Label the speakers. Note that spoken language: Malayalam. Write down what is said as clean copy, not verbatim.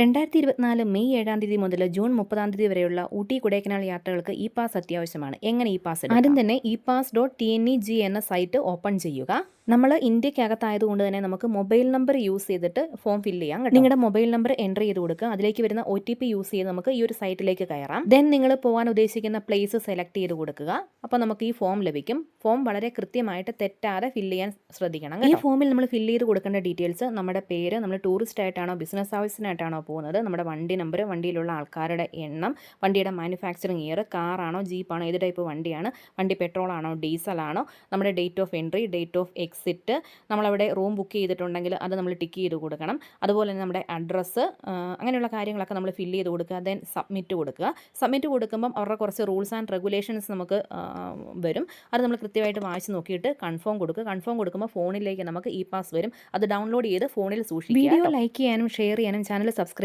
Speaker 1: 2024 മെയ് 7 തീയതി മുതൽ ജൂൺ 30 വരെയുള്ള ഊട്ടി കൊടൈക്കനാൽ യാത്രകൾക്ക് ഇ പാസ് അത്യാവശ്യമാണ്. എങ്ങനെ ഇ പാസ് എടുക്കാം? ആദ്യം തന്നെ epass.tneg എന്ന സൈറ്റ് ഓപ്പൺ ചെയ്യുക. നമ്മൾ ഇന്ത്യക്കകത്തായതുകൊണ്ട് തന്നെ നമുക്ക് മൊബൈൽ നമ്പർ യൂസ് ചെയ്തിട്ട് ഫോം ഫില്ല് ചെയ്യാം. നിങ്ങളുടെ മൊബൈൽ നമ്പർ എൻ്റർ ചെയ്ത് കൊടുക്കുക. അതിലേക്ക് വരുന്ന OTP യൂസ് ചെയ്ത് നമുക്ക് ഈ ഒരു സൈറ്റിലേക്ക് കയറാം. ദെൻ നിങ്ങൾ പോകാൻ ഉദ്ദേശിക്കുന്ന പ്ലേസ് സെലക്ട് ചെയ്ത് കൊടുക്കുക. അപ്പോൾ നമുക്ക് ഈ ഫോം ലഭിക്കും. ഫോം വളരെ കൃത്യമായിട്ട് തെറ്റാതെ ഫില്ല് ചെയ്യാൻ ശ്രദ്ധിക്കണം. ഈ ഫോമിൽ നമ്മൾ ഫില്ല് ചെയ്ത് കൊടുക്കേണ്ട ഡീറ്റെയിൽസ് നമ്മുടെ പേര്, നമ്മൾ ടൂറിസ്റ്റ് ആയിട്ടാണോ ബിസിനസ് ആവശ്യത്തിനായിട്ടാണോ പോകുന്നത്, നമ്മുടെ വണ്ടി നമ്പർ, വണ്ടിയിലുള്ള ആൾക്കാരുടെ എണ്ണം, വണ്ടിയുടെ മാനുഫാക്ചറിങ് ഇയർ, കാറാണോ ജീപ്പാണോ ഏത് ടൈപ്പ് വണ്ടിയാണ്, വണ്ടി പെട്രോൾ ആണോ ഡീസൽ ആണോ, നമ്മുടെ date of entry, date of exit, നമ്മളവിടെ റൂം ബുക്ക് ചെയ്തിട്ടുണ്ടെങ്കിൽ അത് നമ്മൾ ടിക്ക് ചെയ്ത് കൊടുക്കണം. അതുപോലെ തന്നെ നമ്മുടെ അഡ്രസ്സ്, അങ്ങനെയുള്ള കാര്യങ്ങളൊക്കെ നമ്മൾ ഫില്ല് ചെയ്ത് കൊടുക്കുക. ദെൻ സബ്മിറ്റ് കൊടുക്കുക. സബ്മിറ്റ് കൊടുക്കുമ്പം അവരുടെ കുറച്ച് റൂൾസ് ആൻഡ് റെഗുലേഷൻസ് നമുക്ക് വരും. അത് നമ്മൾ കൃത്യമായിട്ട് വായിച്ച് നോക്കിയിട്ട് കൺഫേം കൊടുക്കുക. കൺഫേം കൊടുക്കുമ്പോൾ ഫോണിലേക്ക് നമുക്ക് ഇ പാസ് വരും. അത് ഡൗൺലോഡ് ചെയ്ത് ഫോണിൽ സൂക്ഷിക്കുക. വീഡിയോ ലൈക്ക് ചെയ്യാനും ഷെയർ ചെയ്യാനും ചാനൽ സബ്സ്ക്രൈബ്